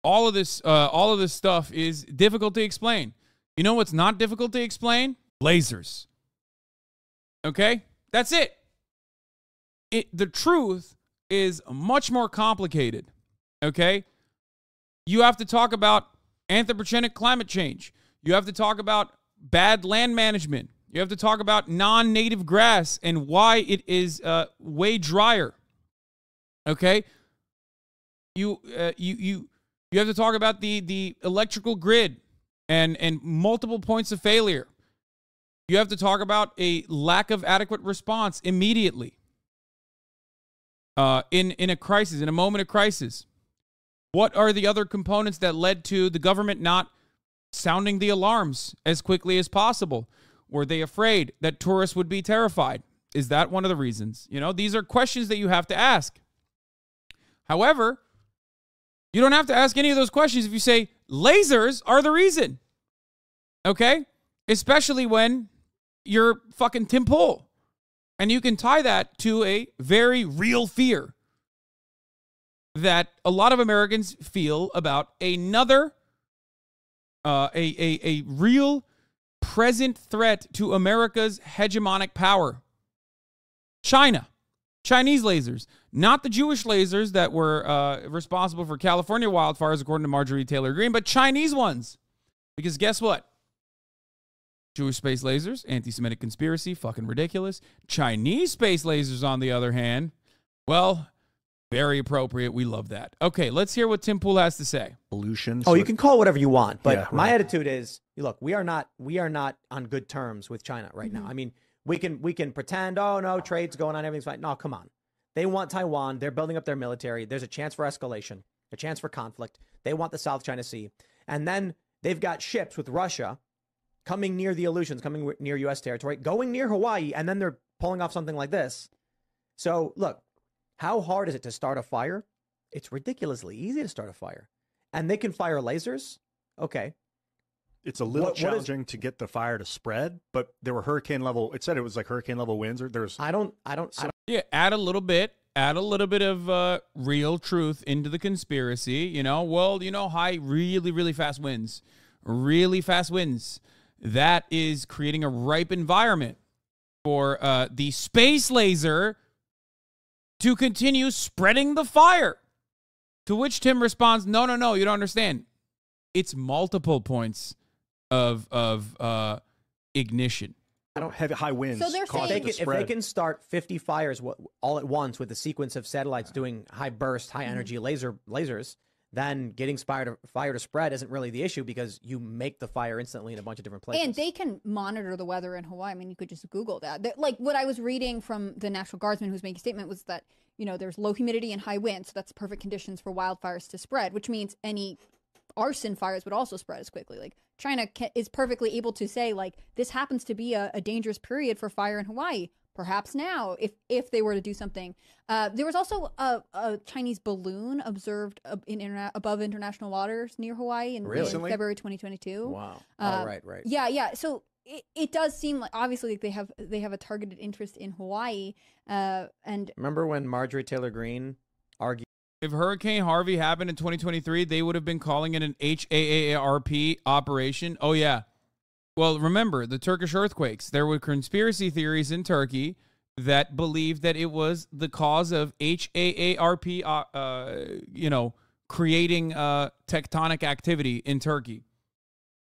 all of this stuff is difficult to explain. You know what's not difficult to explain? Lasers. Okay? That's it. The truth is much more complicated. Okay? You have to talk about anthropogenic climate change. You have to talk about bad land management. You have to talk about non-native grass and why it is way drier. Okay? You have to talk about the electrical grid and multiple points of failure. You have to talk about a lack of adequate response immediately in a crisis, in a moment of crisis. What are the other components that led to the government not sounding the alarms as quickly as possible? Were they afraid that tourists would be terrified? Is that one of the reasons? You know, these are questions that you have to ask. However, you don't have to ask any of those questions if you say lasers are the reason. Okay? Especially when you're fucking Tim Pool. And you can tie that to a very real fear that a lot of Americans feel about another, a real present threat to America's hegemonic power. China. Chinese lasers. Not the Jewish lasers that were responsible for California wildfires, according to Marjorie Taylor Greene, but Chinese ones. Because guess what? Jewish space lasers, anti-Semitic conspiracy, fucking ridiculous. Chinese space lasers, on the other hand, well, very appropriate. We love that. Okay, let's hear what Tim Pool has to say. Pollution. Oh, you can call it whatever you want, but Yeah, my right. attitude is, look, we are not on good terms with China right now. I mean, we can pretend, oh no, trade's going on, everything's fine. No, come on. They want Taiwan. They're building up their military. There's a chance for escalation, a chance for conflict. They want the South China Sea, and then they've got ships with Russia coming near the Aleutians, coming near U.S. territory, going near Hawaii, and then they're pulling off something like this. So, look, how hard is it to start a fire? It's ridiculously easy to start a fire. And they can fire lasers? Okay. It's a little What is- challenging to get the fire to spread, but there were hurricane level. It said it was like hurricane level winds. Or there's I don't Yeah, add a little bit of real truth into the conspiracy. You know, well, you know, really fast winds. Really fast winds. That is creating a ripe environment for the space laser to continue spreading the fire. To which Tim responds, no, you don't understand. It's multiple points of ignition. I don't have high winds. So they're causing saying- the if spread. they can start 50 fires all at once with a sequence of satellites doing high burst, high energy lasers, then getting fire to spread isn't really the issue because you make the fire instantly in a bunch of different places. And they can monitor the weather in Hawaii. I mean, you could just Google that. Like what I was reading from the National Guardsman who's making a statement was that, you know, there's low humidity and high wind, so that's perfect conditions for wildfires to spread, which means any arson fires would also spread as quickly. Like China is perfectly able to say, like, this happens to be a dangerous period for fire in Hawaii. Perhaps now, if they were to do something. There was also a Chinese balloon observed above international waters near Hawaii in February 2022. Wow. Right. Yeah. So it does seem like obviously like they have a targeted interest in Hawaii. And Remember when Marjorie Taylor Greene argued? If Hurricane Harvey happened in 2023, they would have been calling it an HAARP operation. Oh, yeah. Well, remember, the Turkish earthquakes. There were conspiracy theories in Turkey that believed that it was the cause of HAARP, creating tectonic activity in Turkey,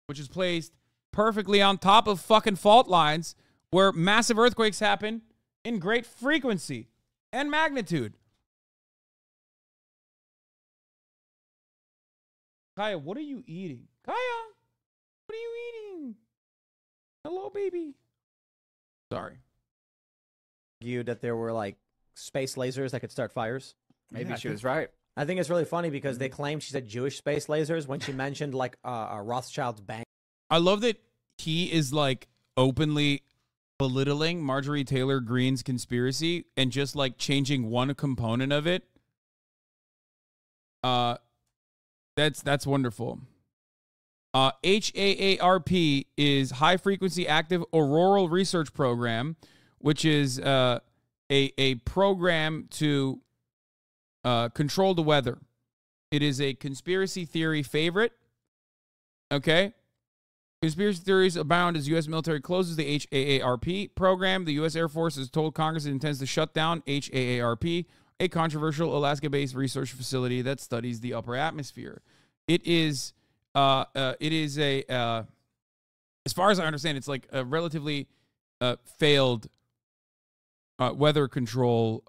which is placed perfectly on top of fucking fault lines where massive earthquakes happen in great frequency and magnitude. Kaya, what are you eating? Kaya, what are you eating? Hello, baby. Sorry. argued that there were like space lasers that could start fires. Maybe she was right. I think it's really funny because they claimed she said Jewish space lasers when she mentioned like a Rothschild's bank. I love that he is like openly belittling Marjorie Taylor Greene's conspiracy and just like changing one component of it. That's wonderful. HAARP is High Frequency Active Auroral Research Program, which is a program to control the weather. It is a conspiracy theory favorite. Okay? Conspiracy theories abound as U.S. military closes the HAARP program. The U.S. Air Force has told Congress it intends to shut down HAARP, a controversial Alaska-based research facility that studies the upper atmosphere. It is as far as I understand, it's like a relatively failed weather control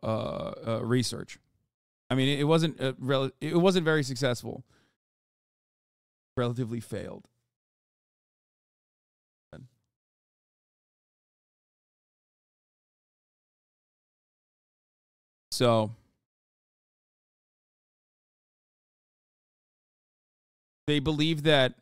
research. I mean, it wasn't very successful. Relatively failed. So they believe that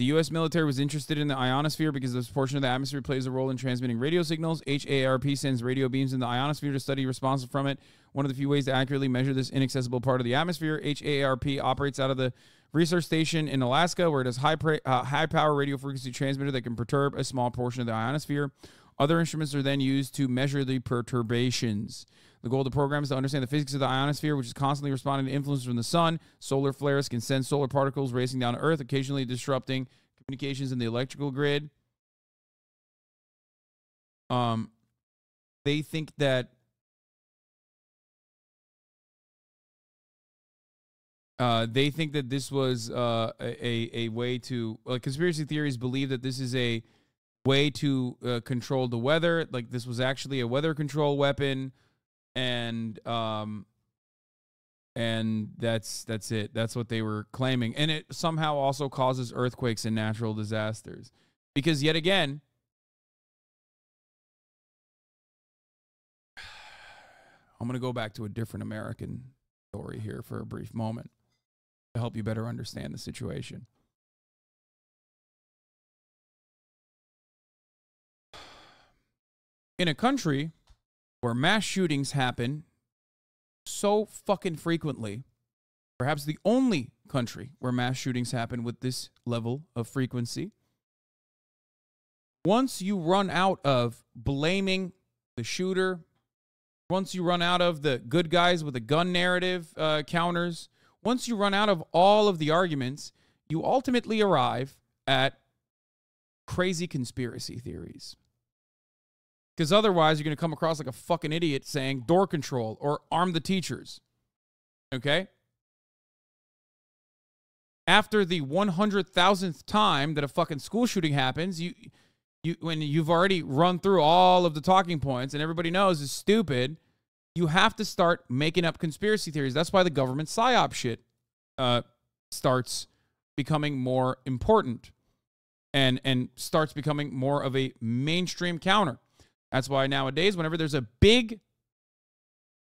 the U.S. military was interested in the ionosphere because this portion of the atmosphere plays a role in transmitting radio signals. HAARP sends radio beams in the ionosphere to study responses from it. One of the few ways to accurately measure this inaccessible part of the atmosphere. HAARP operates out of the research station in Alaska, where it has high-power radio frequency transmitter that can perturb a small portion of the ionosphere. Other instruments are then used to measure the perturbations. The goal of the program is to understand the physics of the ionosphere, which is constantly responding to influences from the sun. Solar flares can send solar particles racing down to Earth, occasionally disrupting communications in the electrical grid. They think that this was a way to conspiracy theories believe that this is a way to control the weather. Like this was actually a weather control weapon. And that's it. That's what they were claiming. And it somehow also causes earthquakes and natural disasters. Because yet again, I'm going to go back to a different American story here for a brief moment to help you better understand the situation. In a country where mass shootings happen so fucking frequently, perhaps the only country where mass shootings happen with this level of frequency, once you run out of blaming the shooter, once you run out of the good guys with the gun narrative counters, once you run out of all of the arguments, you ultimately arrive at crazy conspiracy theories. Because otherwise, you're going to come across like a fucking idiot saying door control or arm the teachers. Okay? After the 100,000th time that a fucking school shooting happens, when you've already run through all of the talking points and everybody knows it's stupid, you have to start making up conspiracy theories. That's why the government psyop shit starts becoming more important and starts becoming more of a mainstream counter. That's why nowadays, whenever there's a big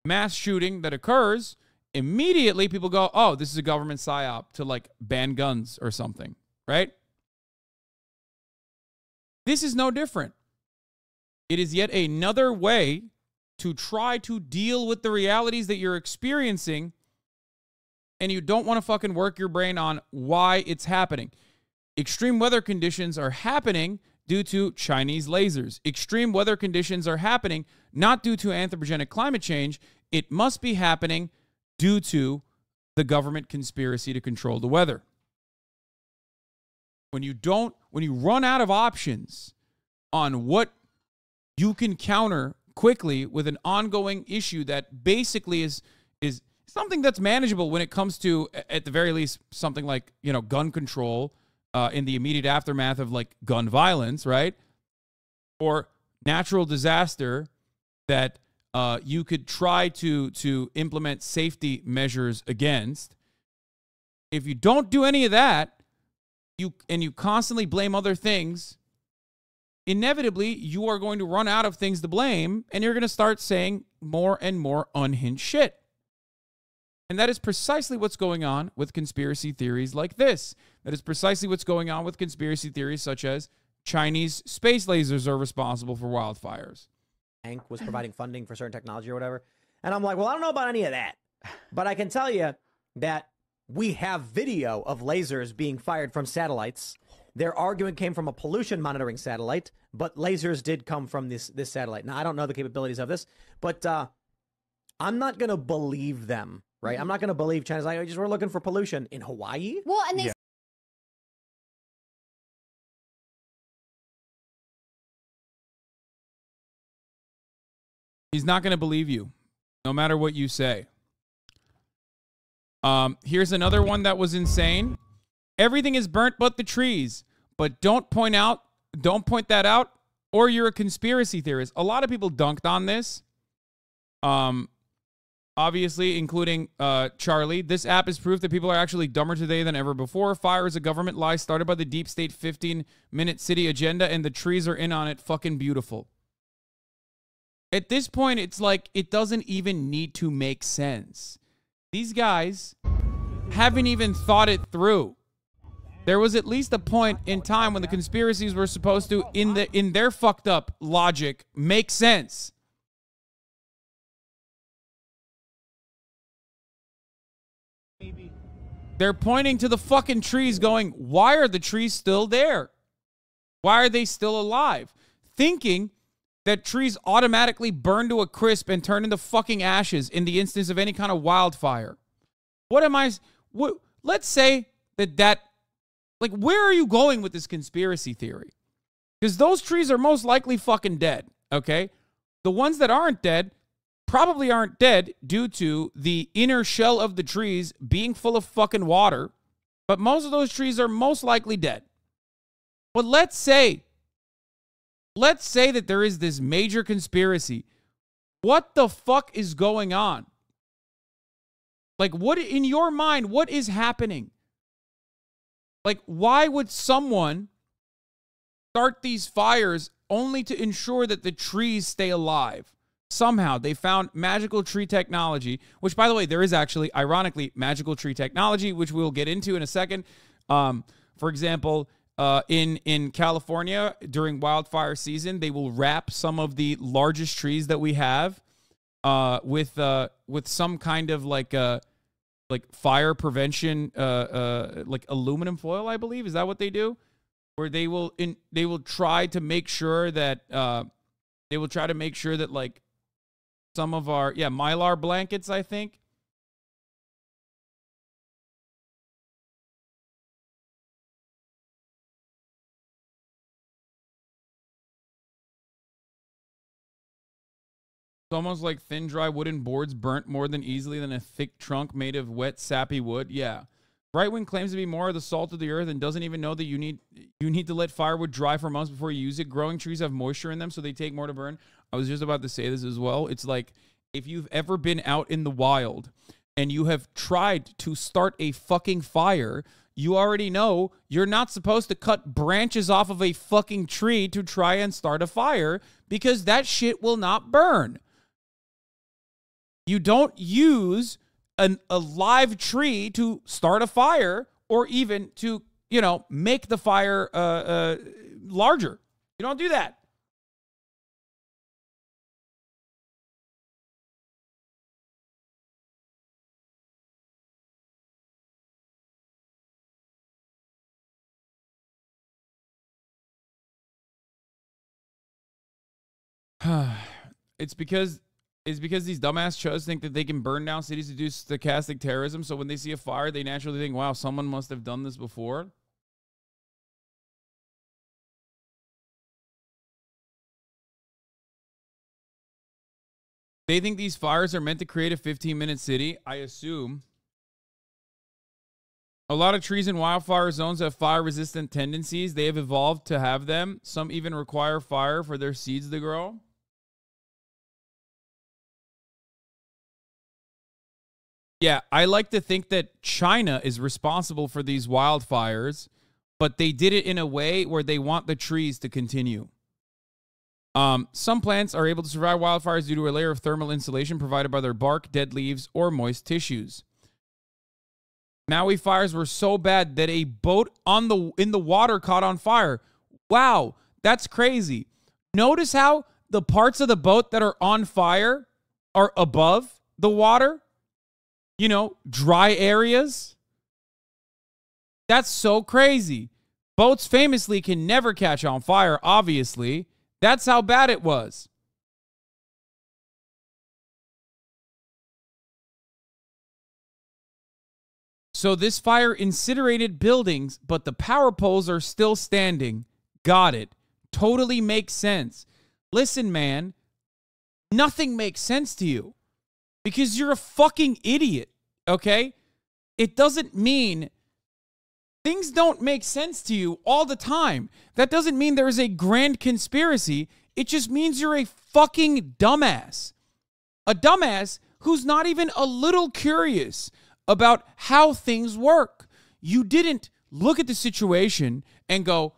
mass shooting that occurs, immediately people go, oh, this is a government psyop to like ban guns or something, right? This is no different. It is yet another way to try to deal with the realities that you're experiencing, and you don't want to fucking work your brain on why it's happening. Extreme weather conditions are happening due to Chinese lasers. Extreme weather conditions are happening not due to anthropogenic climate change. It must be happening due to the government conspiracy to control the weather. When you run out of options on what you can counter quickly with an ongoing issue that basically is something that's manageable when it comes to, at the very least, something like, gun control, in the immediate aftermath of like gun violence, right? Or natural disaster that you could try to implement safety measures against. If you don't do any of that, you constantly blame other things, inevitably you are going to run out of things to blame, and you're going to start saying more and more unhinged shit. And that is precisely what's going on with conspiracy theories like this. That is precisely what's going on with conspiracy theories such as Chinese space lasers are responsible for wildfires. Bank was providing funding for certain technology or whatever. And I'm like, well, I don't know about any of that. But I can tell you that we have video of lasers being fired from satellites. Their argument came from a pollution monitoring satellite, but lasers did come from this satellite. Now, I don't know the capabilities of this, but I'm not going to believe them right? I'm not going to believe China's like, we're looking for pollution in Hawaii. Well, and they Yeah. He's not going to believe you, no matter what you say. Here's another one that was insane. Everything is burnt but the trees. But don't point that out, or you're a conspiracy theorist. A lot of people dunked on this. Obviously, including Charlie. This app is proof that people are actually dumber today than ever before. Fire is a government lie started by the deep state 15-minute city agenda, and the trees are in on it. Fucking beautiful. At this point, it's like it doesn't even need to make sense. These guys haven't even thought it through. There was at least a point in time when the conspiracies were supposed to, in their fucked up logic, make sense. They're pointing to the fucking trees going, why are the trees still there? Why are they still alive? Thinking that trees automatically burn to a crisp and turn into fucking ashes in the instance of any kind of wildfire. Let's say that like, where are you going with this conspiracy theory? Because those trees are most likely fucking dead, okay? The ones that aren't dead probably aren't dead due to the inner shell of the trees being full of fucking water, but most of those trees are most likely dead. But let's say that there is this major conspiracy. What the fuck is going on? Like, what in your mind, what is happening? Like, why would someone start these fires only to ensure that the trees stay alive? Somehow they found magical tree technology, which, by the way, there is actually, ironically, magical tree technology, which we'll get into in a second. For example, in California during wildfire season, they will wrap some of the largest trees that we have with some kind of like fire prevention, like aluminum foil, I believe. Is that what they do? Where they will try to make sure that like some of our Mylar blankets, I think. It's almost like thin, dry wooden boards burnt more than easily than a thick trunk made of wet, sappy wood. Yeah. Brightwind claims to be more of the salt of the earth and doesn't even know that you need to let firewood dry for months before you use it. Growing trees have moisture in them, so they take more to burn. I was just about to say this as well. It's like, if you've ever been out in the wild and you have tried to start a fucking fire, you already know you're not supposed to cut branches off of a fucking tree to try and start a fire, because that shit will not burn. You don't use a live tree to start a fire or even to, make the fire larger. You don't do that. It's because these dumbass chuds think that they can burn down cities to do stochastic terrorism. So when they see a fire, they naturally think, wow, someone must have done this before. They think these fires are meant to create a 15-minute city, I assume. A lot of trees in wildfire zones have fire-resistant tendencies. They have evolved to have them. Some even require fire for their seeds to grow. Yeah, I like to think that China is responsible for these wildfires, but they did it in a way where they want the trees to continue. Some plants are able to survive wildfires due to a layer of thermal insulation provided by their bark, dead leaves, or moist tissues. Maui fires were so bad that a boat in the water caught on fire. Wow, that's crazy. Notice how the parts of the boat that are on fire are above the water? Dry areas. That's so crazy. Boats famously can never catch on fire, obviously. That's how bad it was. So this fire incinerated buildings, but the power poles are still standing. Got it. Totally makes sense. Listen, man, nothing makes sense to you because you're a fucking idiot, okay? It doesn't mean things don't make sense to you all the time. That doesn't mean there is a grand conspiracy. It just means you're a fucking dumbass. A dumbass who's not even a little curious about how things work. You didn't look at the situation and go,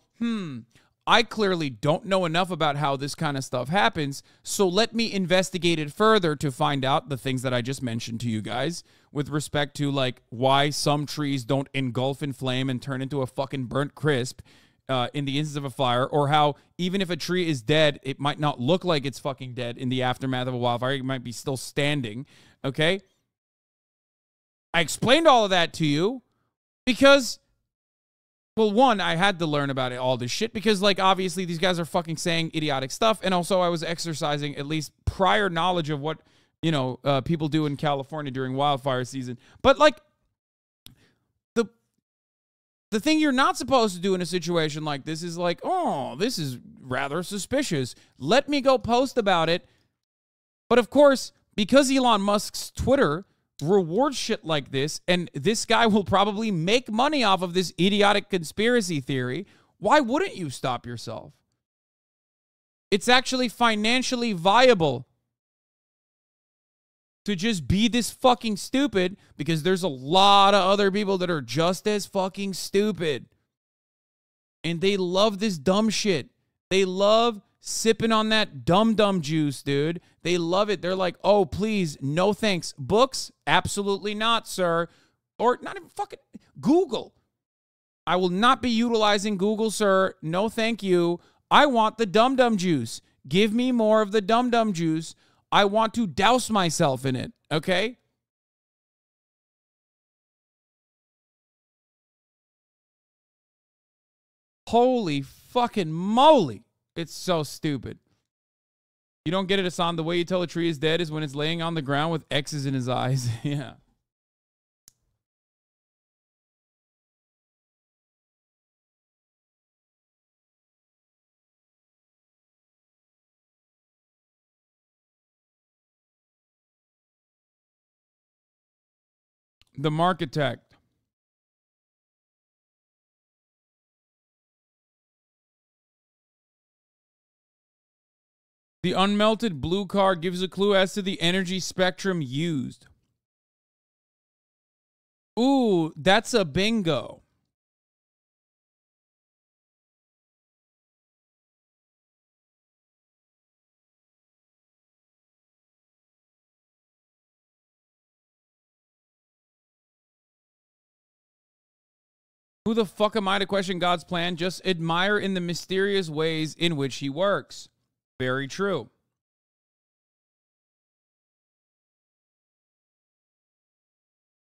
I clearly don't know enough about how this kind of stuff happens, so let me investigate it further to find out the things that I just mentioned to you guys with respect to, like, why some trees don't engulf in flame and turn into a fucking burnt crisp in the instance of a fire, or how even if a tree is dead, it might not look like it's fucking dead in the aftermath of a wildfire. It might be still standing, okay? I explained all of that to you because, well, one, I had to learn about all this shit because, like, obviously these guys are fucking saying idiotic stuff, and also I was exercising at least prior knowledge of what, you know, people do in California during wildfire season. But, like, the thing you're not supposed to do in a situation like this is like, oh, this is rather suspicious. Let me go post about it. But, of course, because Elon Musk's Twitter rewards shit like this, and this guy will probably make money off of this idiotic conspiracy theory, why wouldn't you stop yourself? It's actually financially viable to just be this fucking stupid because there's a lot of other people that are just as fucking stupid. And they love this dumb shit. They love sipping on that dum-dum juice, dude. They love it. They're like, oh, please, no thanks. Books? Absolutely not, sir. Or not even fucking Google. I will not be utilizing Google, sir. No, thank you. I want the dum-dum juice. Give me more of the dum-dum juice. I want to douse myself in it, okay? Holy fucking moly. It's so stupid. You don't get it, Hasan. The way you tell a tree is dead is when it's laying on the ground with X's in his eyes. Yeah. The Markitect. The unmelted blue card gives a clue as to the energy spectrum used. Ooh, that's a bingo. Who the fuck am I to question God's plan? Just admire in the mysterious ways in which he works. Very true.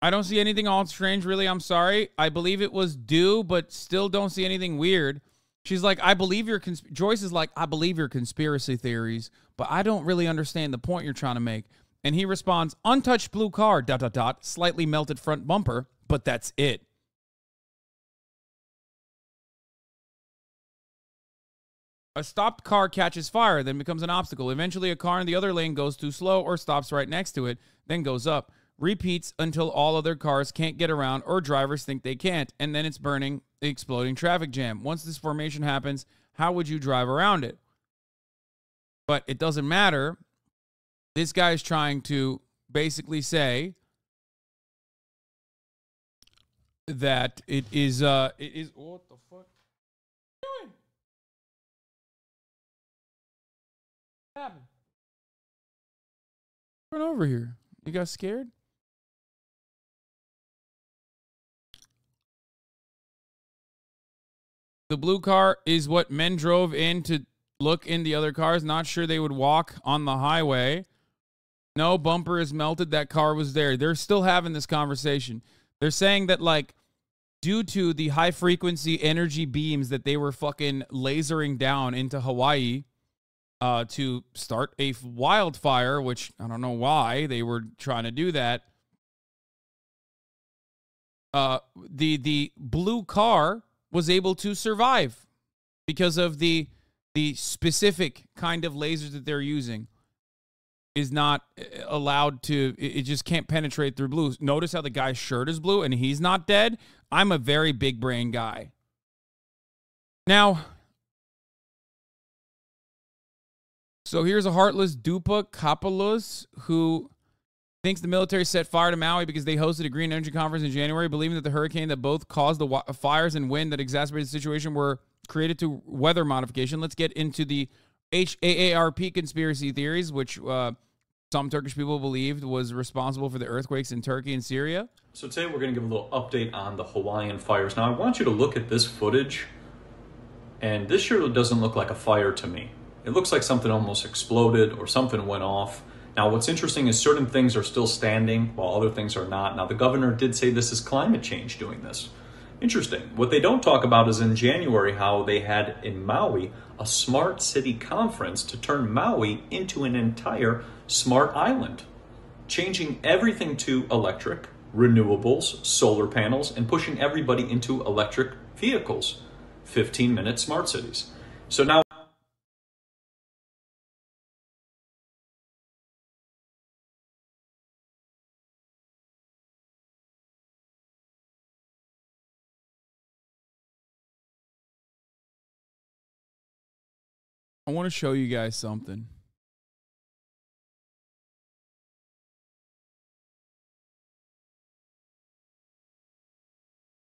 I don't see anything all strange, really. I'm sorry. I believe it was due, but still don't see anything weird. She's like, I believe your Joyce is like, I believe your conspiracy theories, but I don't really understand the point you're trying to make. And he responds, untouched blue car, ... slightly melted front bumper, but that's it. A stopped car catches fire, then becomes an obstacle. Eventually, a car in the other lane goes too slow or stops right next to it, then goes up. Repeats until all other cars can't get around or drivers think they can't, and then it's burning, exploding traffic jam. Once this formation happens, how would you drive around it? But it doesn't matter. This guy is trying to basically say that it is what the fuck? What happened? Run over here. You got scared? The blue car is what men drove in to look in the other cars. Not sure they would walk on the highway. No, bumper is melted. That car was there. They're still having this conversation. They're saying that, like, due to the high frequency energy beams that they were fucking lasering down into Hawaii, to start a wildfire, which I don't know why they were trying to do that. the blue car was able to survive because of the specific kind of lasers that they're using is not allowed to, it just can't penetrate through blue. Notice how the guy's shirt is blue and he's not dead? I'm a very big brain guy. Now, so here's a heartless Dupa Kapalus who thinks the military set fire to Maui because they hosted a green energy conference in January, believing that the hurricane that both caused the fires and wind that exacerbated the situation were created to weather modification. Let's get into the HAARP conspiracy theories, which some Turkish people believed was responsible for the earthquakes in Turkey and Syria. So today we're going to give a little update on the Hawaiian fires. Now I want you to look at this footage, and this sure doesn't look like a fire to me. It looks like something almost exploded or something went off. Now what's interesting is certain things are still standing while other things are not. Now the governor did say this is climate change doing this. Interesting. What they don't talk about is in January how they had in Maui a smart city conference to turn Maui into an entire smart island, changing everything to electric, renewables, solar panels, and pushing everybody into electric vehicles. 15-minute smart cities. So now I want to show you guys something.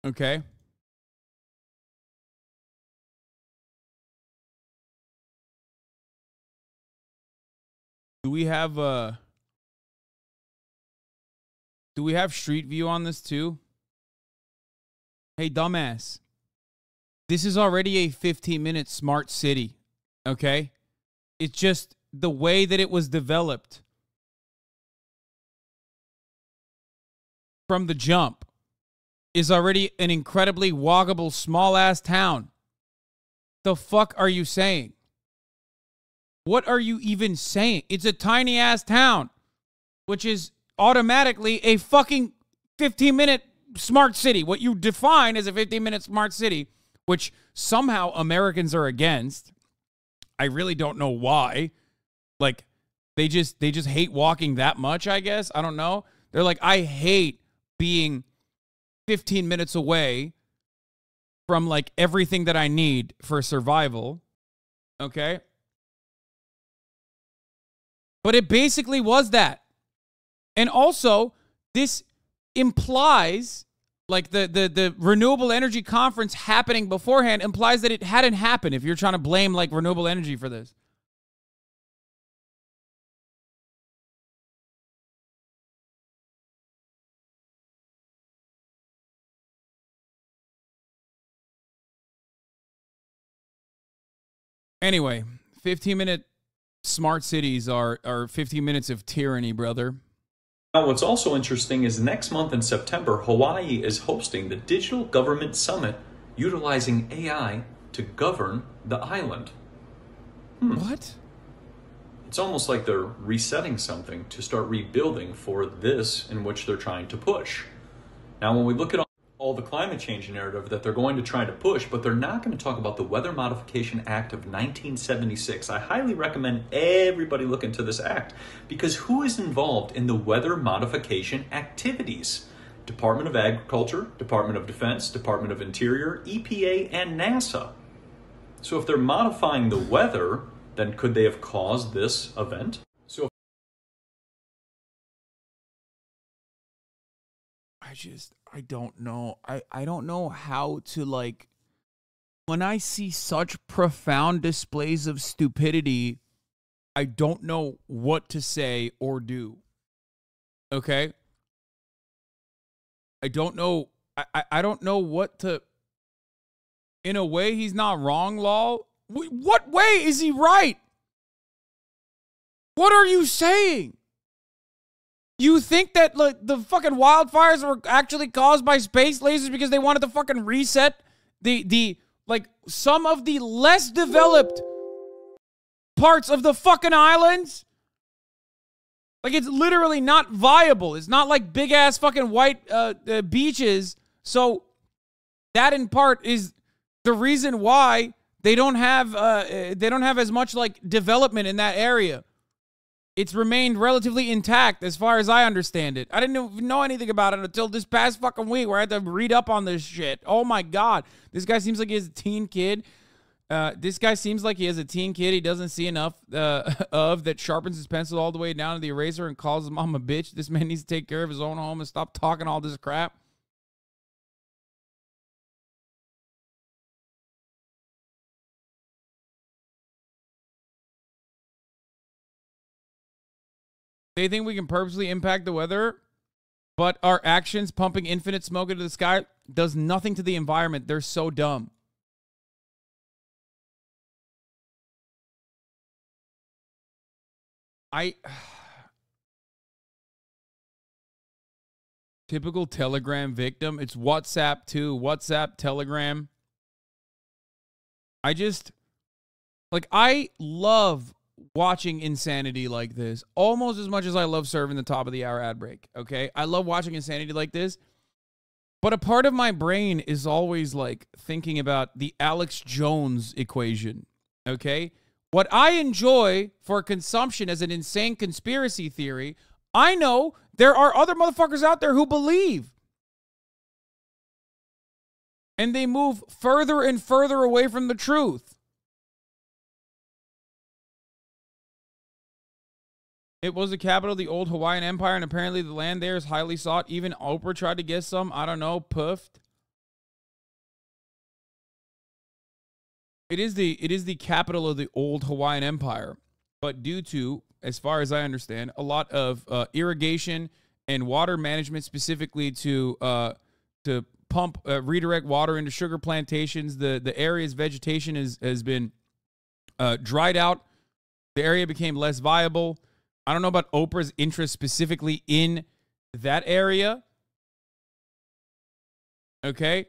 Okay. Do we have Street View on this too? Hey, dumbass. This is already a 15-minute smart city. Okay? It's just the way that it was developed from the jump is already an incredibly walkable, small-ass town. The fuck are you saying? What are you even saying? It's a tiny-ass town, which is automatically a fucking 15-minute smart city. What you define as a 15-minute smart city, which somehow Americans are against. I really don't know why. Like, they just hate walking that much, I guess. I don't know. They're like, I hate being 15 minutes away from, like, everything that I need for survival. Okay? But it basically was that. And also, this implies, like, the renewable energy conference happening beforehand implies that it hadn't happened if you're trying to blame, like, renewable energy for this. Anyway, 15-minute smart cities are 15 minutes of tyranny, brother. Now, what's also interesting is next month in September, Hawaii is hosting the Digital Government Summit, utilizing AI to govern the island. What? It's almost like they're resetting something to start rebuilding for this in which they're trying to push. Now, when we look at all the climate change narrative that they're going to try to push, but they're not going to talk about the Weather Modification Act of 1976. I highly recommend everybody look into this act, because who is involved in the weather modification activities? Department of Agriculture, Department of Defense, Department of Interior, EPA, and NASA. So if they're modifying the weather, then could they have caused this event? So I don't know. I don't know how to, like, when I see such profound displays of stupidity, I don't know what to say or do. Okay? I don't know. I don't know what to. In a way, he's not wrong, lol. What way is he right? What are you saying? You think that, like, the fucking wildfires were actually caused by space lasers because they wanted to fucking reset the like, some of the less developed parts of the fucking islands? Like, it's literally not viable. It's not like big ass fucking white beaches So that in part is the reason why they don't have as much like development in that area. It's remained relatively intact as far as I understand it. I didn't even know anything about it until this past fucking week where I had to read up on this shit. Oh my God. This guy seems like he has a teen kid. He doesn't see enough that sharpens his pencil all the way down to the eraser and calls his mom a bitch. This man needs to take care of his own home and stop talking all this crap. They think we can purposely impact the weather, but our actions pumping infinite smoke into the sky does nothing to the environment. They're so dumb. Typical Telegram victim. It's WhatsApp too. WhatsApp, Telegram. I love watching insanity like this almost as much as I love serving the top of the hour ad break. Okay. I love watching insanity like this, but a part of my brain is always like thinking about the Alex Jones equation. Okay. What I enjoy for consumption as an insane conspiracy theory, I know there are other motherfuckers out there who believe. And they move further and further away from the truth. It was the capital of the old Hawaiian Empire, and apparently the land there is highly sought. Even Oprah tried to get some. I don't know, puffed. It is the capital of the old Hawaiian Empire, but due to, as far as I understand, a lot of irrigation and water management, specifically to pump redirect water into sugar plantations, the area's vegetation has been dried out. The area became less viable. I don't know about Oprah's interest specifically in that area. Okay.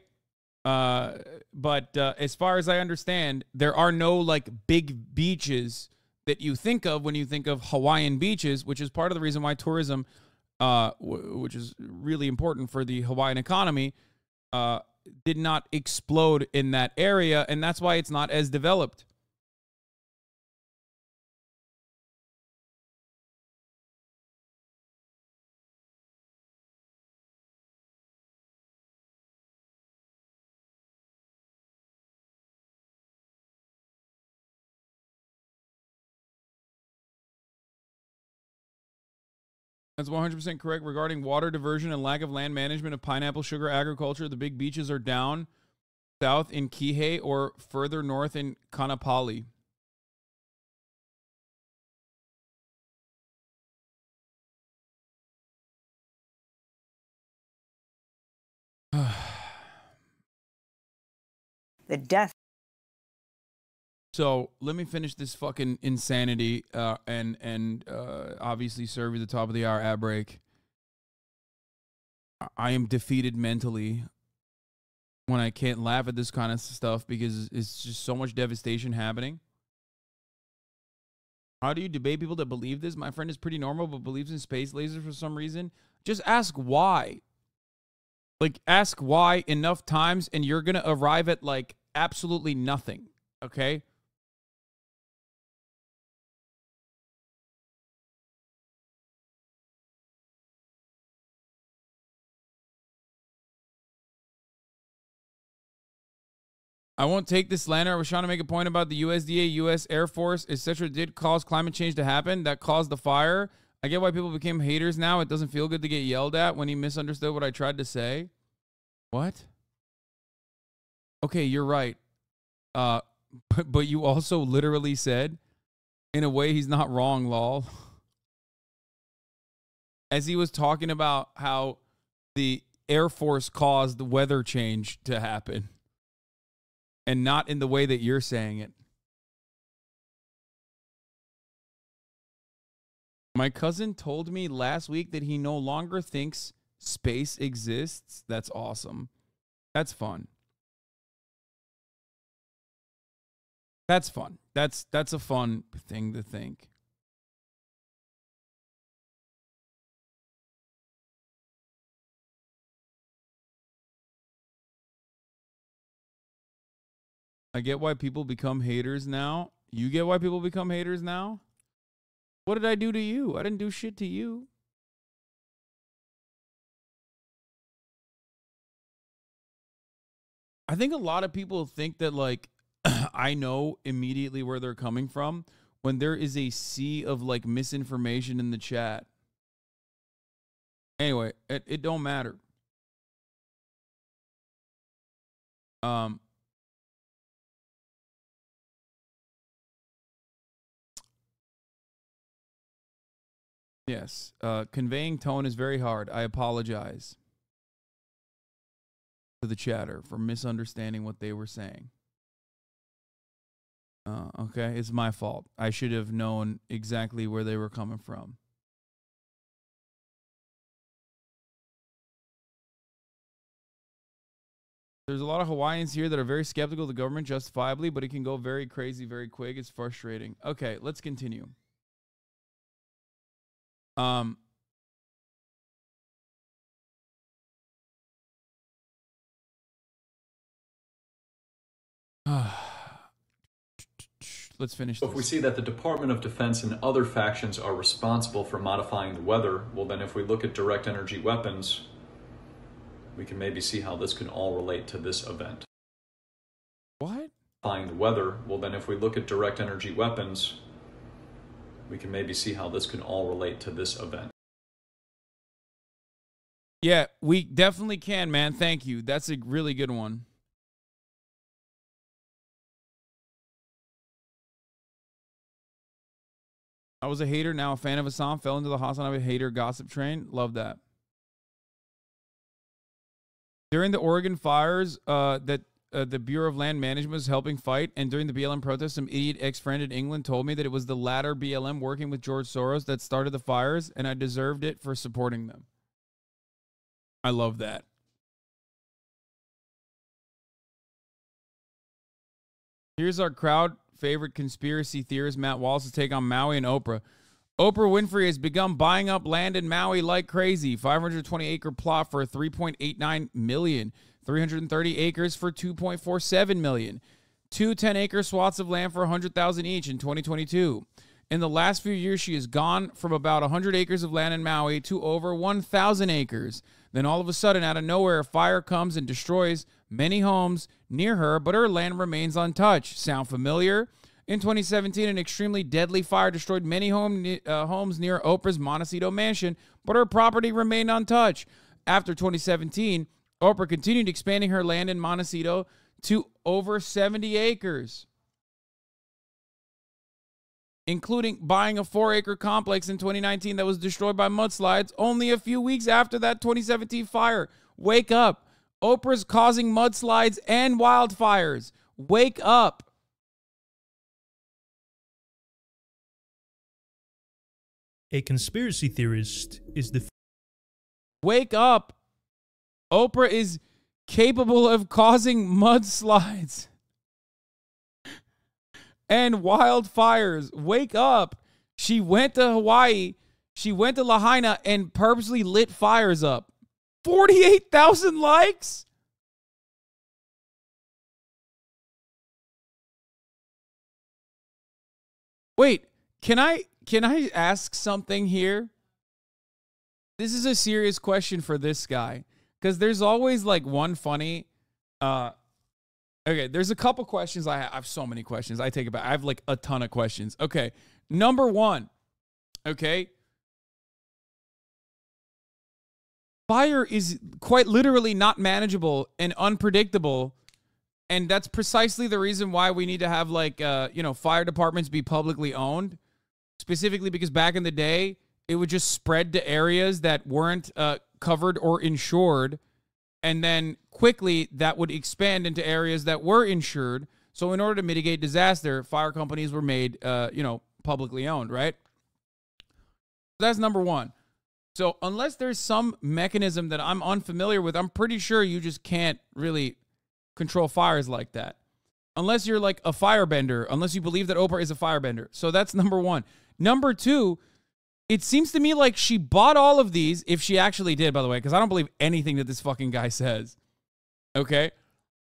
But as far as I understand, there are no like big beaches that you think of when you think of Hawaiian beaches, which is part of the reason why tourism, which is really important for the Hawaiian economy, did not explode in that area. And that's why it's not as developed. That's 100% correct regarding water diversion and lack of land management of pineapple sugar agriculture. The big beaches are down south in Kihei or further north in Kanapali. The death. So let me finish this fucking insanity and obviously serve you the top of the hour ad break. I am defeated mentally when I can't laugh at this kind of stuff because it's just so much devastation happening. How do you debate people that believe this? My friend is pretty normal but believes in space lasers for some reason. Just ask why. Like, ask why enough times and you're going to arrive at, like, absolutely nothing. Okay? I won't take this slander. I was trying to make a point about the USDA, U.S. Air Force, etc. did cause climate change to happen. That caused the fire. I get why people became haters now. It doesn't feel good to get yelled at when he misunderstood what I tried to say. What? Okay, you're right. But you also literally said, in a way, he's not wrong, lol. As he was talking about how the Air Force caused the weather change to happen. And not in the way that you're saying it. My cousin told me last week that he no longer thinks space exists. That's awesome. That's fun. That's fun. That's a fun thing to think. I get why people become haters now. You get why people become haters now? What did I do to you? I didn't do shit to you. I think a lot of people think that, like, I know immediately where they're coming from when there is a sea of, like, misinformation in the chat. Anyway, it don't matter. Yes, conveying tone is very hard. I apologize to the chatter for misunderstanding what they were saying. Okay, it's my fault. I should have known exactly where they were coming from. There's a lot of Hawaiians here that are very skeptical of the government, justifiably, but it can go very crazy very quick. It's frustrating. Okay, let's continue. Let's finish this. If we see that the Department of Defense and other factions are responsible for modifying the weather, well then if we look at direct energy weapons, we can maybe see how this can all relate to this event. What? Modifying the weather, well then if we look at direct energy weapons, we can maybe see how this can all relate to this event. Yeah, we definitely can, man. Thank you. That's a really good one. I was a hater, now a fan of Hasan. Fell into the HasanAbi hater gossip train. Love that. During the Oregon fires that the Bureau of Land Management was helping fight, and during the BLM protests, some idiot ex-friend in England told me that it was the latter BLM working with George Soros that started the fires, and I deserved it for supporting them. I love that. Here's our crowd favorite conspiracy theorist, Matt Wallace's take on Maui and Oprah. Oprah Winfrey has begun buying up land in Maui like crazy. 520-acre plot for $3.89 million. 330 acres for $2.47 million. Two 10-acre swaths of land for $100,000 each in 2022. In the last few years, she has gone from about 100 acres of land in Maui to over 1,000 acres. Then all of a sudden, out of nowhere, a fire comes and destroys many homes near her, but her land remains untouched. Sound familiar? In 2017, an extremely deadly fire destroyed many homes near Oprah's Montecito mansion, but her property remained untouched. After 2017, Oprah continued expanding her land in Montecito to over 70 acres, including buying a 4-acre complex in 2019 that was destroyed by mudslides only a few weeks after that 2017 fire. Wake up. Oprah's causing mudslides and wildfires. Wake up. A conspiracy theorist is the... Wake up. Oprah is capable of causing mudslides and wildfires. Wake up. She went to Hawaii. She went to Lahaina and purposely lit fires up. 48,000 likes? Wait, can I ask something here? This is a serious question for this guy, because there's always like one funny okay, there's a couple questions I have so many questions. I take it back. I have like a ton of questions. Okay. Number one. Okay. Fire is quite literally not manageable and unpredictable. And that's precisely the reason why we need to have like, fire departments be publicly owned. Specifically because back in the day, it would just spread to areas that weren't covered or insured. And then quickly that would expand into areas that were insured. So in order to mitigate disaster, fire companies were made, publicly owned, right? That's number one. So unless there's some mechanism that I'm unfamiliar with, I'm pretty sure you just can't really control fires like that. Unless you're like a firebender, unless you believe that Oprah is a firebender. So that's number one. Number two, it seems to me like she bought all of these, if she actually did, by the way, because I don't believe anything that this fucking guy says. Okay?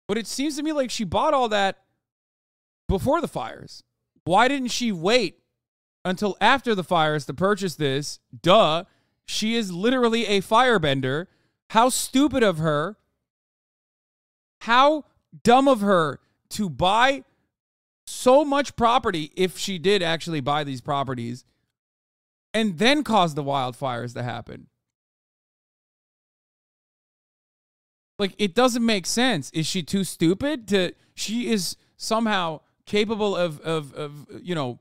But it seems to me like she bought all that before the fires? Why didn't she wait until after the fires to purchase this? Duh. She is literally a firebender. How stupid of her. How dumb of her to buy so much property, if she did actually buy these properties, and then cause the wildfires to happen. Like, it doesn't make sense. Is she too stupid to... She is somehow capable of you know,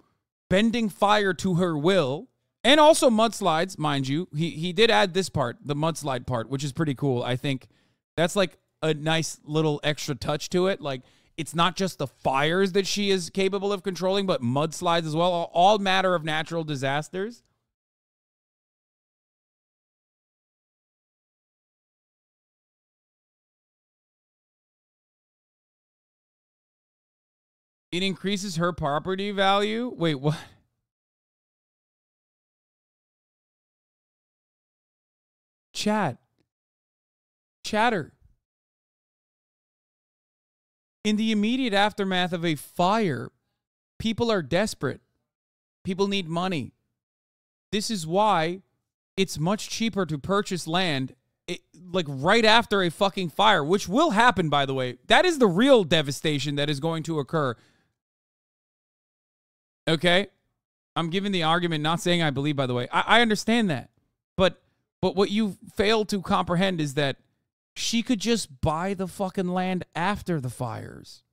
bending fire to her will. And also mudslides, mind you. He did add this part, the mudslide part, which is pretty cool. I think that's like a nice little extra touch to it. Like, it's not just the fires that she is capable of controlling, but mudslides as well. All matter of natural disasters. It increases her property value? Wait, what? Chatter. In the immediate aftermath of a fire, people are desperate. People need money. This is why it's much cheaper to purchase land like right after a fucking fire, which will happen, by the way. That is the real devastation that is going to occur. Okay? I'm giving the argument, not saying I believe, by the way. I understand that. But what you fail to comprehend is that she could just buy the fucking land after the fires.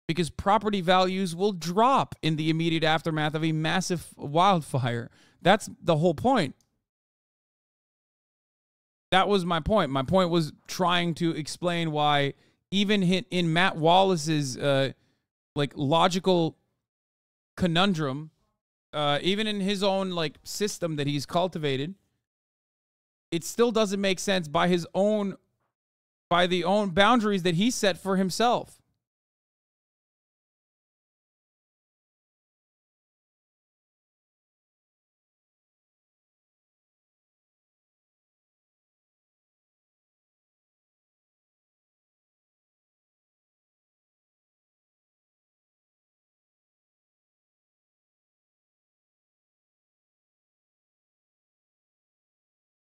Because property values will drop in the immediate aftermath of a massive wildfire. That's the whole point. That was my point. My point was trying to explain why even in Matt Wallace's like logical conundrum, even in his own like system that he's cultivated, it still doesn't make sense by the own boundaries that he set for himself.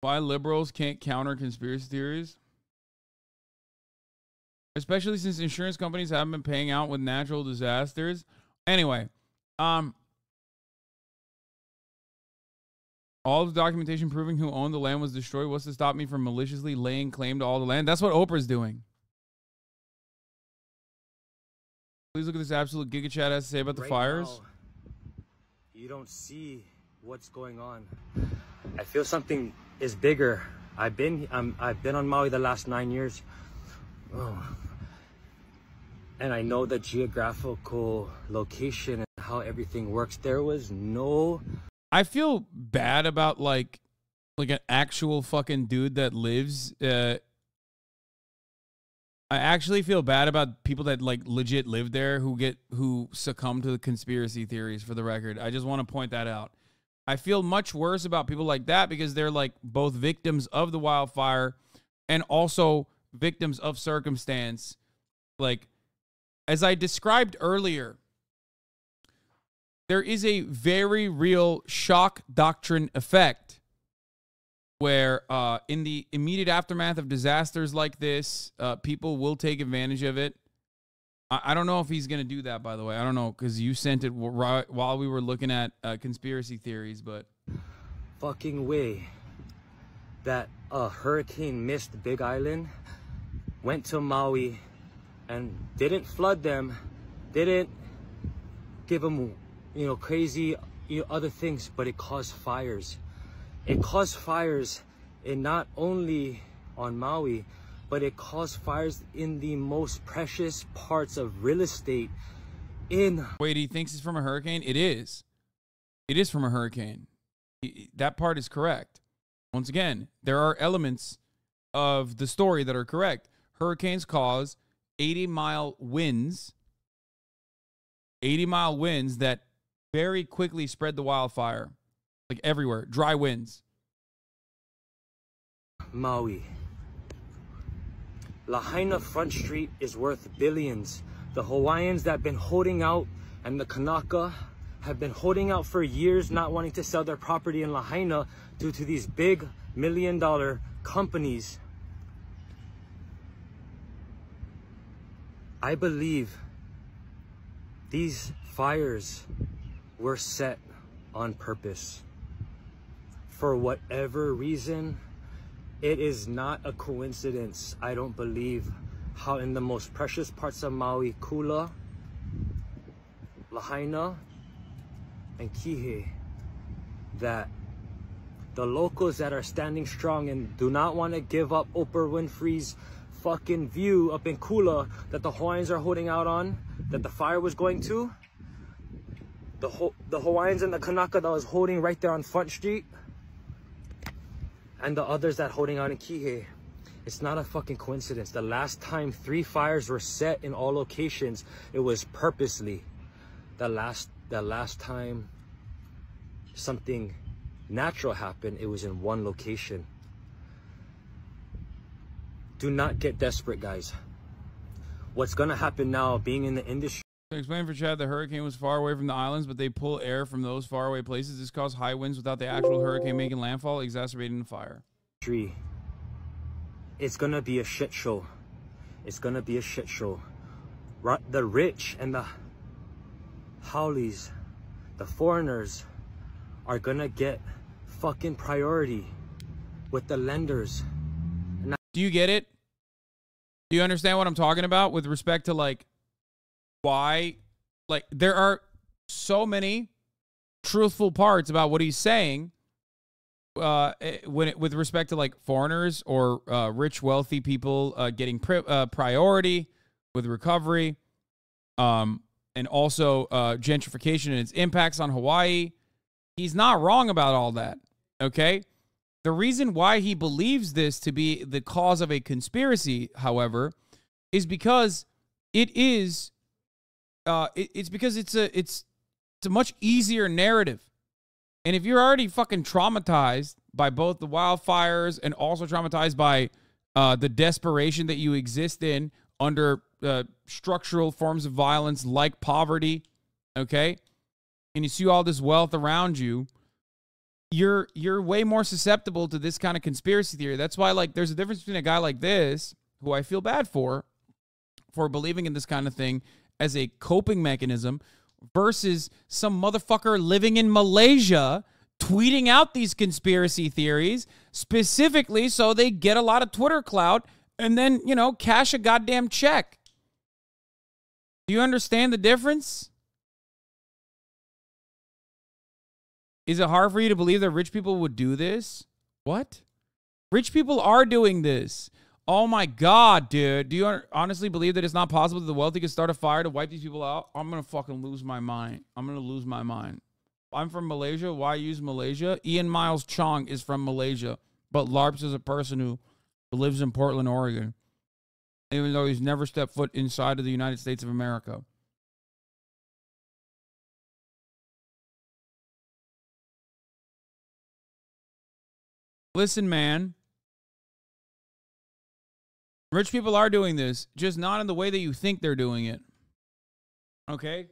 Why liberals can't counter conspiracy theories? Especially since insurance companies haven't been paying out with natural disasters. Anyway, all of the documentation proving who owned the land was destroyed. What's to stop me from maliciously laying claim to all the land? That's what Oprah's doing. Please look at this absolute giga chat has to say about the fires. Now, you don't see what's going on. I feel something is bigger. I've been on Maui the last 9 years. Oh. And I know the geographical location and how everything works. There was no... I feel bad about like an actual fucking dude that lives. I actually feel bad about people that like legit live there who succumb to the conspiracy theories, for the record. I just want to point that out. I feel much worse about people like that because they're like both victims of the wildfire and also victims of circumstance. Like, as I described earlier, there is a very real shock doctrine effect where in the immediate aftermath of disasters like this, people will take advantage of it. I don't know if he's going to do that, by the way. I don't know, because you sent it while we were looking at conspiracy theories, but... Fucking way that a hurricane missed Big Island, went to Maui, and didn't flood them, didn't give them, you know, crazy other things, but it caused fires. It caused fires in not only on Maui, but it caused fires in the most precious parts of real estate in... Wait, he thinks it's from a hurricane? It is. It is from a hurricane. That part is correct. Once again, there are elements of the story that are correct. Hurricanes cause 80-mile winds. 80-mile winds that very quickly spread the wildfire. Like everywhere. Dry winds. Maui. Lahaina Front Street is worth billions. The Hawaiians that have been holding out and the Kanaka have been holding out for years, not wanting to sell their property in Lahaina due to these big million-dollar companies. I believe these fires were set on purpose. For whatever reason, it is not a coincidence, I don't believe, how in the most precious parts of Maui, Kula, Lahaina, and Kihei, that the locals that are standing strong and do not want to give up Oprah Winfrey's fucking view up in Kula that the Hawaiians are holding out on, that the fire was going to, the Hawaiians and the Kanaka that was holding right there on Front Street, and the others that holding out in Kihei. It's not a fucking coincidence. The last time 3 fires were set in all locations, it was purposely. The last time something natural happened, it was in one location. Do not get desperate, guys. What's gonna happen now, being in the industry? Explain for Chad, the hurricane was far away from the islands, but they pull air from those faraway places. This caused high winds without the actual hurricane making landfall, exacerbating the fire. It's gonna be a shit show. It's gonna be a shit show. The rich and the haoles, the foreigners, are gonna get fucking priority with the lenders. Do you get it? Do you understand what I'm talking about with respect to, like, why? Like, there are so many truthful parts about what he's saying with respect to, like, foreigners or rich, wealthy people getting priority with recovery, and also gentrification and its impacts on Hawaii. He's not wrong about all that, okay? The reason why he believes this to be the cause of a conspiracy, however, is because it is it's because it's a much easier narrative. And if you're already fucking traumatized by both the wildfires and also traumatized by the desperation that you exist in under structural forms of violence like poverty, okay? And you see all this wealth around you, you're way more susceptible to this kind of conspiracy theory. That's why, like, there's a difference between a guy like this, who I feel bad for believing in this kind of thing as a coping mechanism, versus some motherfucker living in Malaysia tweeting out these conspiracy theories specifically so they get a lot of Twitter clout and then, you know, cash a goddamn check. Do you understand the difference? Is it hard for you to believe that rich people would do this? What? Rich people are doing this. Oh my God, dude. Do you honestly believe that it's not possible that the wealthy could start a fire to wipe these people out? I'm going to fucking lose my mind. I'm going to lose my mind. I'm from Malaysia. Why use Malaysia? Ian Miles Chong is from Malaysia, but LARPs is a person who lives in Portland, Oregon, even though he's never stepped foot inside of the United States of America. Listen, man. Rich people are doing this, just not in the way that you think they're doing it. Okay?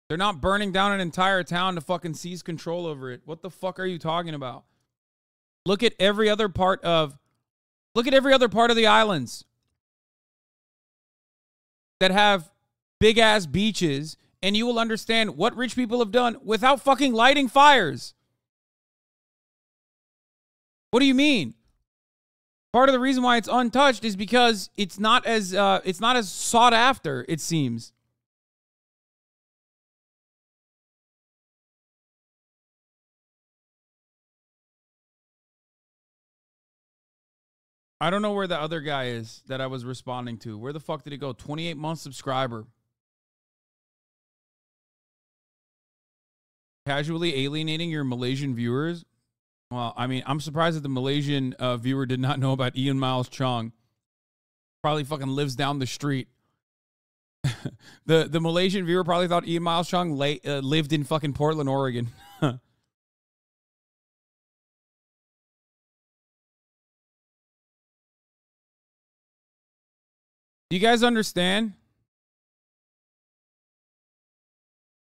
They're not burning down an entire town to fucking seize control over it. What the fuck are you talking about? Look at every other part of the islands that have big ass beaches, and you will understand what rich people have done without fucking lighting fires. What do you mean? Part of the reason why it's untouched is because it's not as sought after, it seems. I don't know where the other guy is that I was responding to. Where the fuck did he go? 28-month subscriber. Casually alienating your Malaysian viewers? Well, I mean, I'm surprised that the Malaysian viewer did not know about Ian Miles Chong. Probably fucking lives down the street. The Malaysian viewer probably thought Ian Miles Chong lived in fucking Portland, Oregon. Do you guys understand?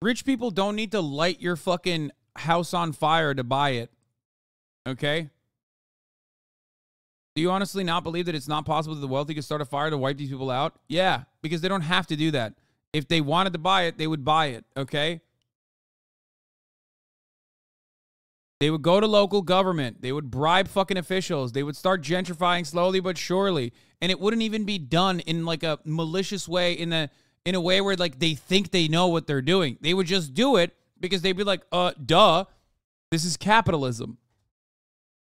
Rich people don't need to light your fucking house on fire to buy it. Okay? Do you honestly not believe that it's not possible that the wealthy could start a fire to wipe these people out? Yeah, because they don't have to do that. If they wanted to buy it, they would buy it, okay? They would go to local government. They would bribe fucking officials. They would start gentrifying slowly but surely. And it wouldn't even be done in like a malicious way, in a way where like they think they know what they're doing. They would just do it because they'd be like, duh, this is capitalism.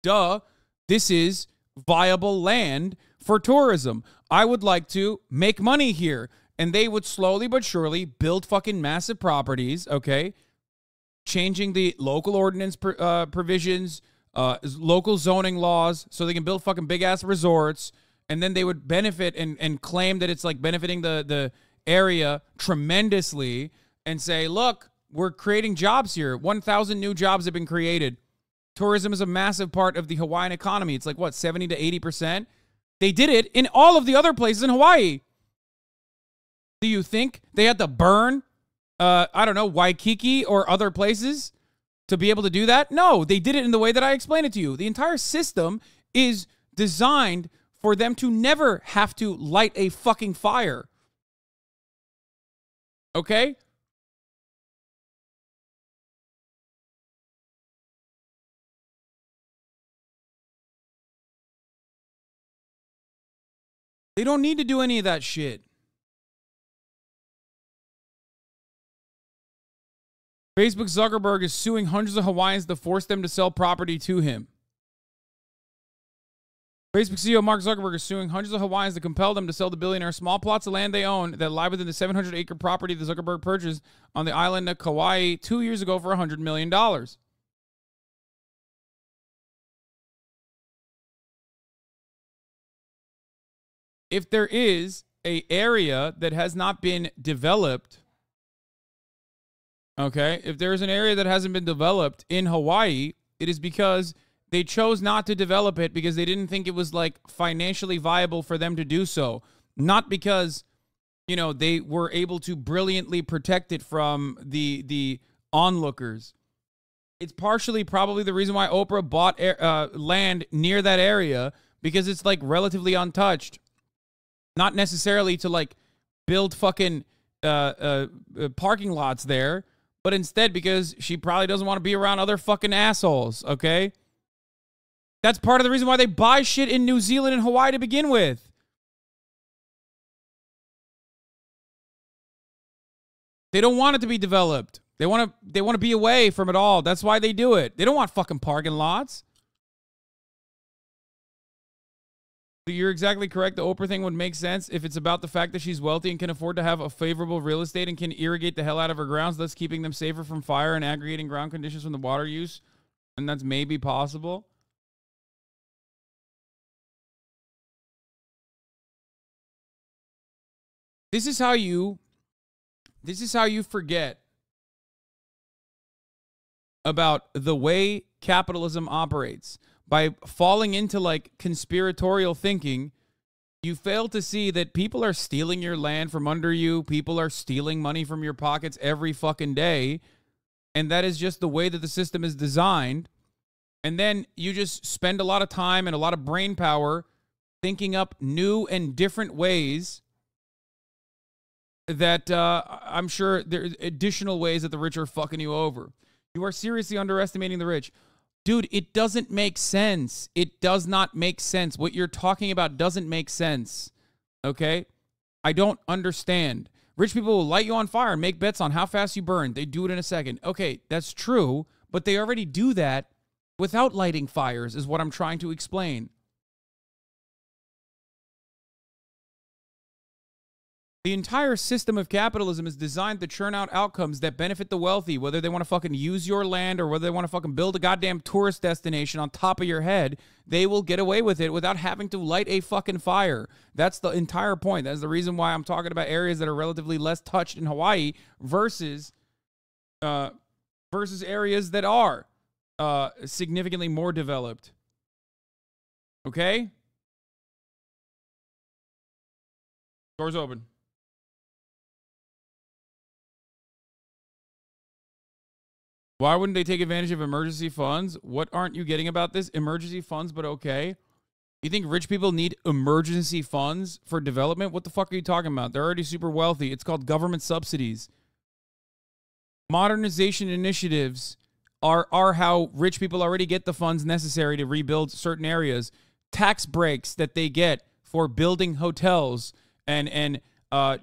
Duh, this is viable land for tourism. I would like to make money here. And they would slowly but surely build fucking massive properties, okay? Changing the local ordinance provisions, local zoning laws, so they can build fucking big-ass resorts. And then they would benefit and claim that it's like benefiting the area tremendously and say, look, we're creating jobs here. 1,000 new jobs have been created. Tourism is a massive part of the Hawaiian economy. It's like, what, 70 to 80%? They did it in all of the other places in Hawaii. Do you think they had to burn, I don't know, Waikiki or other places to be able to do that? No, they did it in the way that I explained it to you. The entire system is designed for them to never have to light a fucking fire. Okay? They don't need to do any of that shit. Facebook Zuckerberg is suing hundreds of Hawaiians to force them to sell property to him. Facebook CEO Mark Zuckerberg is suing hundreds of Hawaiians to compel them to sell the billionaire small plots of land they own that lie within the 700-acre property that Zuckerberg purchased on the island of Kauai 2 years ago for $100 million. If there is an area that has not been developed, okay, if there is an area that hasn't been developed in Hawaii, it is because they chose not to develop it because they didn't think it was like financially viable for them to do so. Not because, you know, they were able to brilliantly protect it from the onlookers. It's partially probably the reason why Oprah bought land near that area, because it's like relatively untouched. Not necessarily to like build fucking parking lots there, but instead because she probably doesn't want to be around other fucking assholes, okay? That's part of the reason why they buy shit in New Zealand and Hawaii to begin with. They don't want it to be developed. They want to be away from it all. That's why they do it. They don't want fucking parking lots. You're exactly correct. The Oprah thing would make sense if it's about the fact that she's wealthy and can afford to have a favorable real estate and can irrigate the hell out of her grounds, thus keeping them safer from fire and aggregating ground conditions from the water use. And that's maybe possible. This is how you forget about the way capitalism operates. By falling into like conspiratorial thinking, you fail to see that people are stealing your land from under you. People are stealing money from your pockets every fucking day. And that is just the way that the system is designed. And then you just spend a lot of time and a lot of brain power thinking up new and different ways that I'm sure there are additional ways that the rich are fucking you over. You are seriously underestimating the rich. Dude, it doesn't make sense. It does not make sense. What you're talking about doesn't make sense. Okay? I don't understand. Rich people will light you on fire and make bets on how fast you burn. They do it in a second. Okay, that's true, but they already do that without lighting fires, is what I'm trying to explain. The entire system of capitalism is designed to churn out outcomes that benefit the wealthy, whether they want to fucking use your land or whether they want to fucking build a goddamn tourist destination on top of your head. They will get away with it without having to light a fucking fire. That's the entire point. That's the reason why I'm talking about areas that are relatively less touched in Hawaii versus areas that are significantly more developed. Okay? Doors open. Why wouldn't they take advantage of emergency funds? What aren't you getting about this? Emergency funds, but okay. You think rich people need emergency funds for development? What the fuck are you talking about? They're already super wealthy. It's called government subsidies. Modernization initiatives are how rich people already get the funds necessary to rebuild certain areas. Tax breaks that they get for building hotels and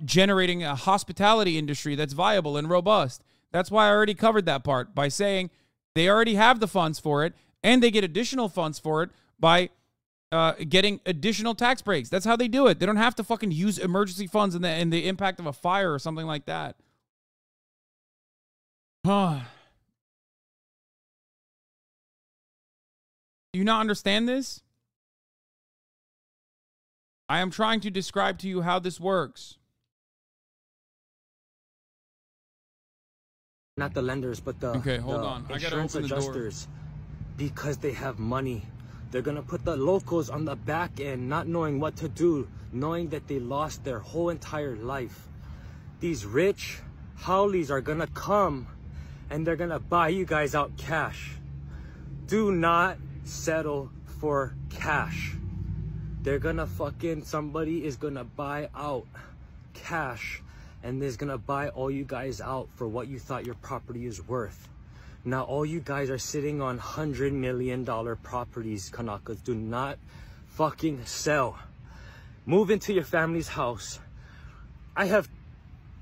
generating a hospitality industry that's viable and robust. That's why I already covered that part by saying they already have the funds for it, and they get additional funds for it by getting additional tax breaks. That's how they do it. They don't have to fucking use emergency funds in the impact of a fire or something like that. Do you not understand this? I am trying to describe to you how this works. Not the lenders, but the okay. Hold on. I gotta insurance open the adjusters, because they have money. They're gonna put the locals on the back end, not knowing what to do, knowing that they lost their whole entire life. These rich howlies are gonna come, and they're gonna buy you guys out cash. Do not settle for cash. They're gonna somebody is gonna buy out cash, and is gonna buy all you guys out for what you thought your property is worth. Now all you guys are sitting on $100 million properties, Kanakas. Do not fucking sell. Move into your family's house. I have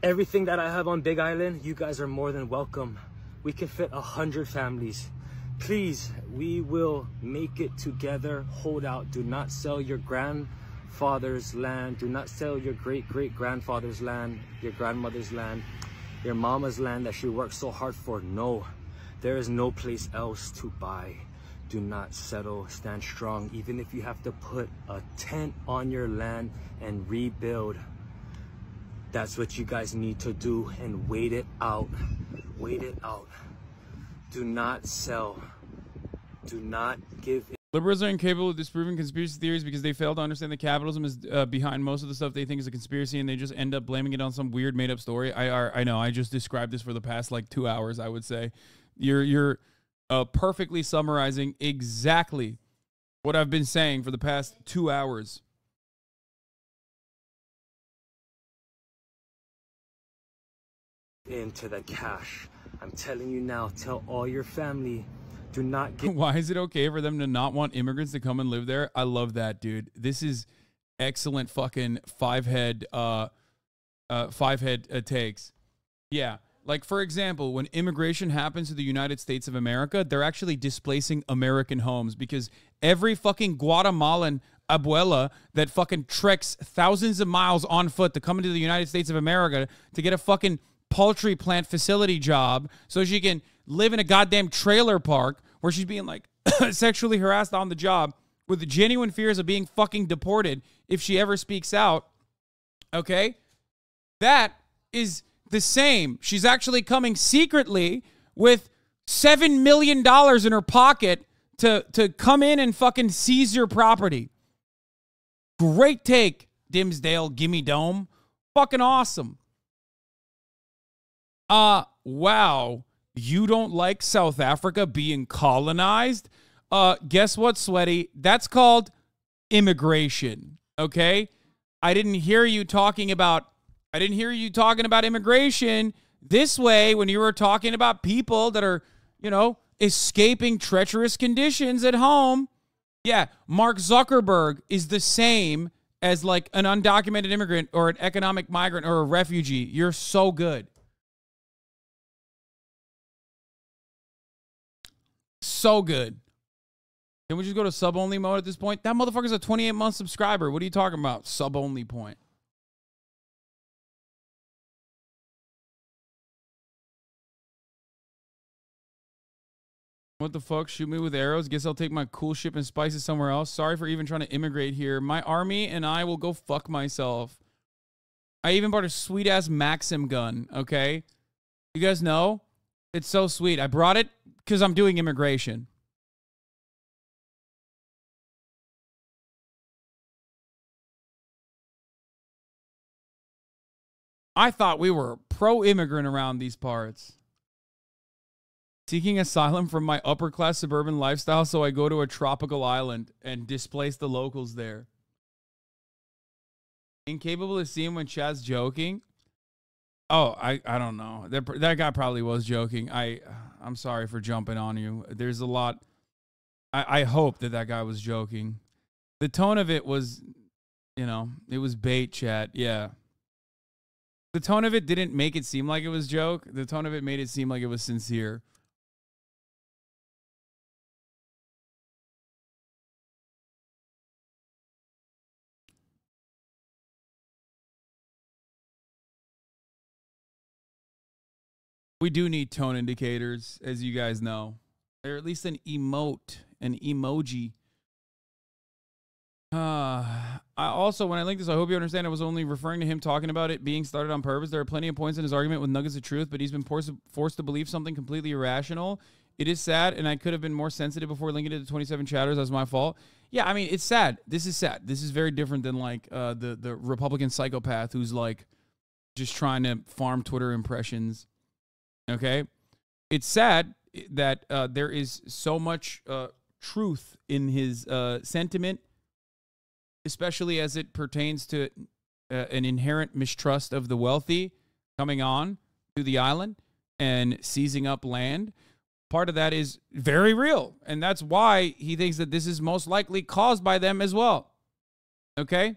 everything that I have on Big Island. You guys are more than welcome. We can fit 100 families. Please, we will make it together. Hold out. Do not sell your grandfather's land. Do not sell your great-great-grandfather's land, your grandmother's land, your mama's land that she worked so hard for. No, there is no place else to buy. Do not settle. Stand strong. Even if you have to put a tent on your land and rebuild, that's what you guys need to do, and wait it out. Wait it out. Do not sell. Do not give in. Liberals are incapable of disproving conspiracy theories because they fail to understand that capitalism is behind most of the stuff they think is a conspiracy, and they just end up blaming it on some weird made-up story. I know. I just described this for the past, 2 hours, I would say. You're perfectly summarizing exactly what I've been saying for the past 2 hours. Into the cash. I'm telling you now, tell all your family, do not get. Why is it okay for them to not want immigrants to come and live there? I love that, dude. This is excellent fucking five head takes. Yeah. Like, for example, when immigration happens to the United States of America, they're actually displacing American homes because every fucking Guatemalan abuela that fucking treks thousands of miles on foot to come into the United States of America to get a fucking poultry plant facility job so she can live in a goddamn trailer park where she's being sexually harassed on the job with genuine fears of being fucking deported if she ever speaks out. Okay? That is the same. She's actually coming secretly with $7 million in her pocket to come in and fucking seize your property. Great take, Dimsdale Gimme Dome. Fucking awesome. Wow. You don't like South Africa being colonized? Guess what, Sweaty? That's called immigration. Okay? I didn't hear you talking about immigration this way when you were talking about people that are, escaping treacherous conditions at home. Yeah, Mark Zuckerberg is the same as an undocumented immigrant or an economic migrant or a refugee. You're so good. So good. Can we just go to sub-only mode at this point? That motherfucker's a 28-month subscriber. What are you talking about? Sub-only point. What the fuck? Shoot me with arrows? Guess I'll take my cool ship and spices somewhere else. Sorry for even trying to immigrate here. My army and I will go fuck myself. I even bought a sweet-ass Maxim gun, okay? You guys know? It's so sweet. I brought it because I'm doing immigration. I thought we were pro-immigrant around these parts. Seeking asylum from my upper-class suburban lifestyle, so I go to a tropical island and displace the locals there. Incapable of seeing when Chad's joking. Oh, I don't know. That guy probably was joking. I'm sorry for jumping on you. There's a lot. I hope that guy was joking. The tone of it was, it was bait, chat. Yeah. The tone of it didn't make it seem like it was joke. The tone of it made it seem like it was sincere. We do need tone indicators, as you guys know. Or at least an emote, an emoji. I also, when I link this, I hope you understand I was only referring to him talking about it being started on purpose. There are plenty of points in his argument with nuggets of truth, but he's been forced to believe something completely irrational. It is sad, and I could have been more sensitive before linking it to 27 chatters. That's my fault. Yeah, I mean, it's sad. This is sad. This is very different than, like, the Republican psychopath who's, like, just trying to farm Twitter impressions. Okay? It's sad that there is so much truth in his sentiment, especially as it pertains to an inherent mistrust of the wealthy coming on to the island and seizing up land. Part of that is very real, and that's why he thinks that this is most likely caused by them as well. Okay?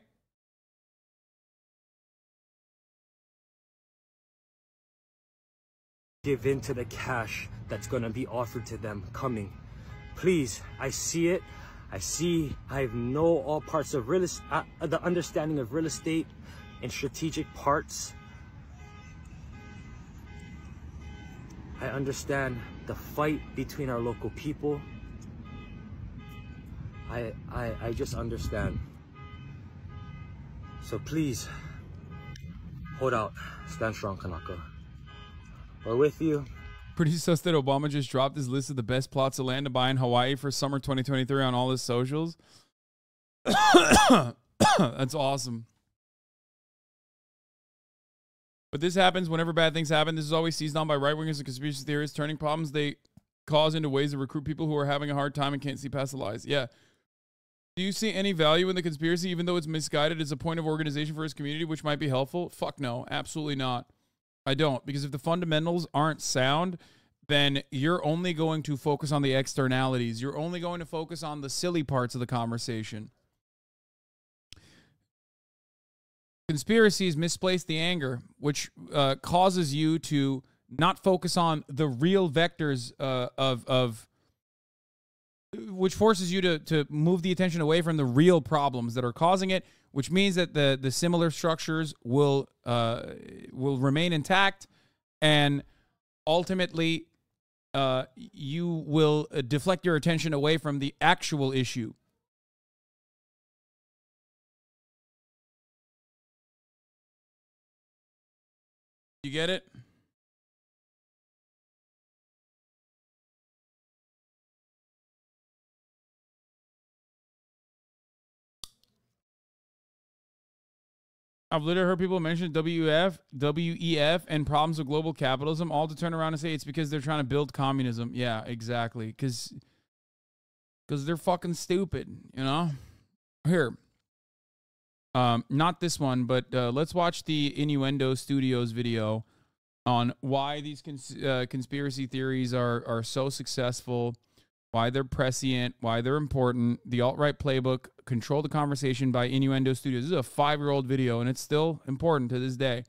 Give in to the cash that's going to be offered to them coming. Please, I see it. I know all parts of the understanding of real estate and strategic parts. I understand the fight between our local people. I just understand. So please, hold out. Stand strong, Kanaka. We're with you. Pretty sus that Obama just dropped his list of the best plots of land to buy in Hawaii for summer 2023 on all his socials. That's awesome. But this happens whenever bad things happen. This is always seized on by right-wingers and conspiracy theorists, turning problems they cause into ways to recruit people who are having a hard time and can't see past the lies. Yeah. Do you see any value in the conspiracy, even though it's misguided as a point of organization for his community, which might be helpful? Fuck no. Absolutely not. I don't, because if the fundamentals aren't sound, then you're only going to focus on the externalities. You're only going to focus on the silly parts of the conversation. Conspiracies misplace the anger, which causes you to not focus on the real vectors which forces you to move the attention away from the real problems that are causing it, which means that the similar structures will remain intact, and ultimately you will deflect your attention away from the actual issue. You get it? I've literally heard people mention WEF, and problems with global capitalism, all to turn around and say it's because they're trying to build communism. Yeah, exactly. Because they're fucking stupid, you know? Here. Not this one, but let's watch the Innuendo Studios video on why these conspiracy theories are so successful, why they're prescient, why they're important. The alt-right playbook, Control the Conversation by Innuendo Studios. This is a 5-year-old video, and it's still important to this day.